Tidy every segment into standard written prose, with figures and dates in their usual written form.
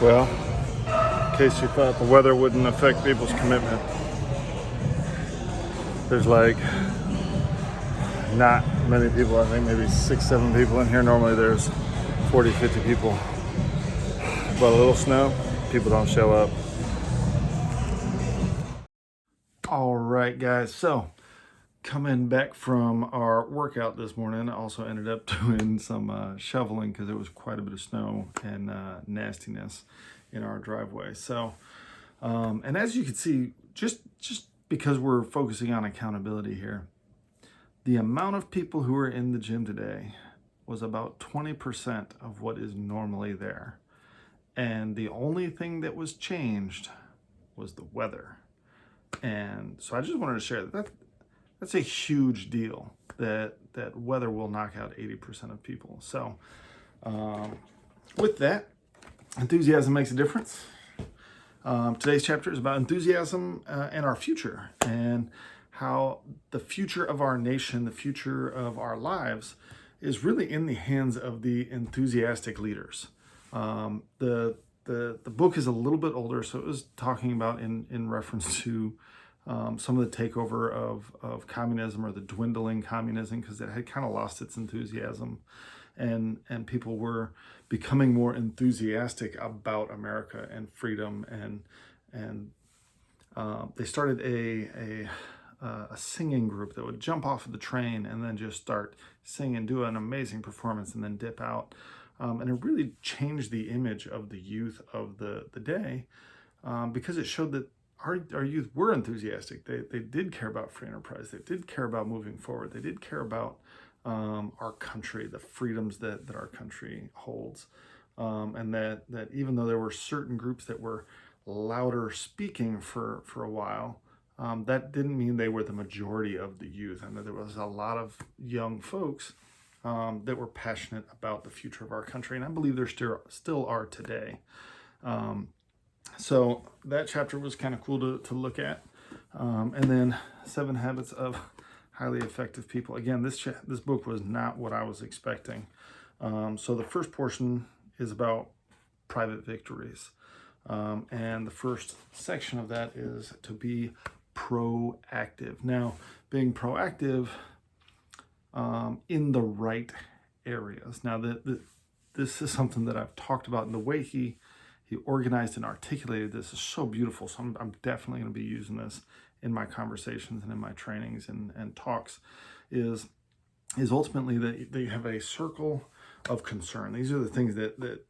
Well, in case you thought the weather wouldn't affect people's commitment, there's like not many people. I think maybe 6, 7 people in here. Normally there's 40, 50 people. But a little snow, people don't show up. All right, guys. So coming back from our workout this morning, I also ended up doing some shoveling because there was quite a bit of snow and nastiness in our driveway. So, and as you can see, just because we're focusing on accountability here, the amount of people who are in the gym today was about 20% of what is normally there. And the only thing that was changed was the weather. And so I just wanted to share that. That's a huge deal, that weather will knock out 80% of people. So with that, enthusiasm makes a difference. Today's chapter is about enthusiasm and our future, and how the future of our nation, the future of our lives, is really in the hands of the enthusiastic leaders. The book is a little bit older, so it was talking about in reference to some of the takeover of communism, or the dwindling communism, because it had kind of lost its enthusiasm, and people were becoming more enthusiastic about America and freedom, and they started a singing group that would jump off of the train and then just start singing, do an amazing performance, and then dip out. And it really changed the image of the youth of the day, because it showed that our youth were enthusiastic. They did care about free enterprise. They did care about moving forward. They did care about our country, the freedoms that our country holds. And that even though there were certain groups that were louder speaking for a while, that didn't mean they were the majority of the youth, and that there was a lot of young folks that were passionate about the future of our country. And I believe there still are today. So that chapter was kind of cool to look at. And then 7 Habits of Highly Effective People. Again, this book was not what I was expecting. So the first portion is about private victories. And the first section of that is to be proactive. Now, being proactive in the right areas. Now, this is something that I've talked about, and the way he organized and articulated this is so beautiful. So I'm definitely going to be using this in my conversations and in my trainings and talks, is ultimately that they have a circle of concern. These are the things that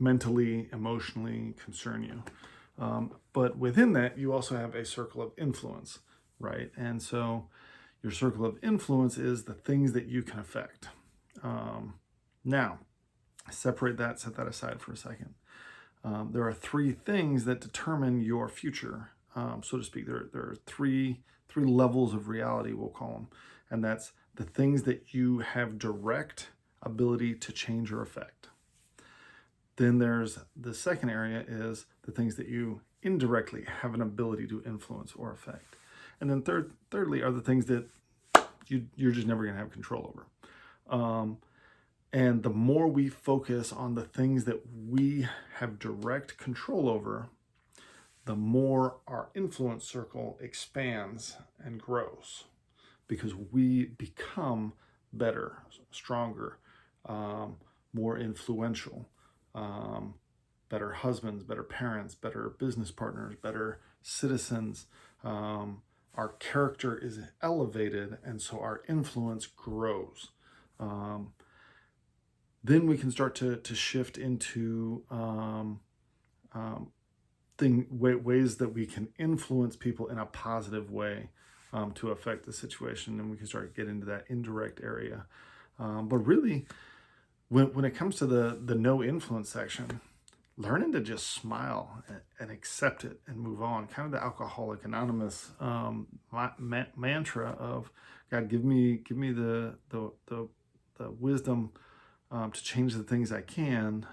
mentally, emotionally concern you. But within that, you also have a circle of influence, right? And so your circle of influence is the things that you can affect. Now, separate that, set that aside for a second. There are 3 things that determine your future, so to speak. There are three levels of reality, we'll call them. And that's the things that you have direct ability to change or affect. Then there's the second area, is the things that you indirectly have an ability to influence or affect. And then thirdly are the things that you're just never going to have control over. And the more we focus on the things that we have direct control over, the more our influence circle expands and grows, because we become better, stronger, more influential, better husbands, better parents, better business partners, better citizens. Our character is elevated, and so our influence grows. Then we can start to shift into ways that we can influence people in a positive way to affect the situation, and we can start to get into that indirect area. But really, when it comes to the no influence section, learning to just smile and accept it and move on, kind of the Alcoholic Anonymous mantra of, God, give me the wisdom to change the things I can.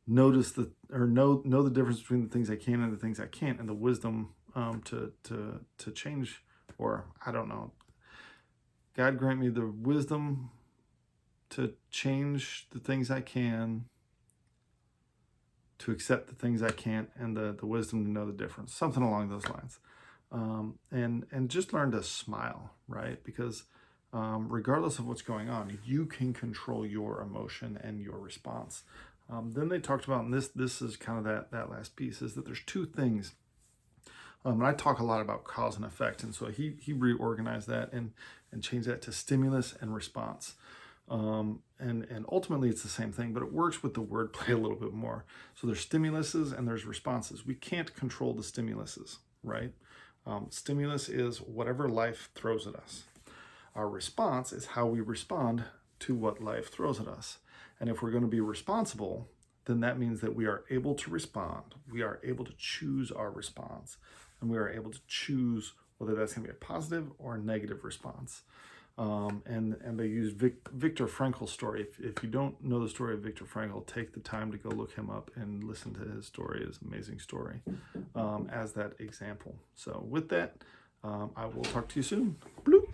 Know the difference between the things I can and the things I can't, and the wisdom to change, or I don't know. God, grant me the wisdom to change the things I can, to accept the things I can't, and the wisdom to know the difference. Something along those lines. And just learn to smile, right? Because regardless of what's going on, you can control your emotion and your response. Then they talked about, and this is kind of that last piece, is that there's two things. And I talk a lot about cause and effect, and so he reorganized that and changed that to stimulus and response. And ultimately it's the same thing, but it works with the wordplay a little bit more. So there's stimuluses and there's responses. We can't control the stimuluses, right? Stimulus is whatever life throws at us. Our response is how we respond to what life throws at us. And if we're going to be responsible, then that means that we are able to respond. We are able to choose our response. And we are able to choose whether that's going to be a positive or a negative response. And they use Viktor Frankl's story. If you don't know the story of Viktor Frankl, take the time to go look him up and listen to his story. It's an amazing story as that example. So with that, I will talk to you soon. Bloop.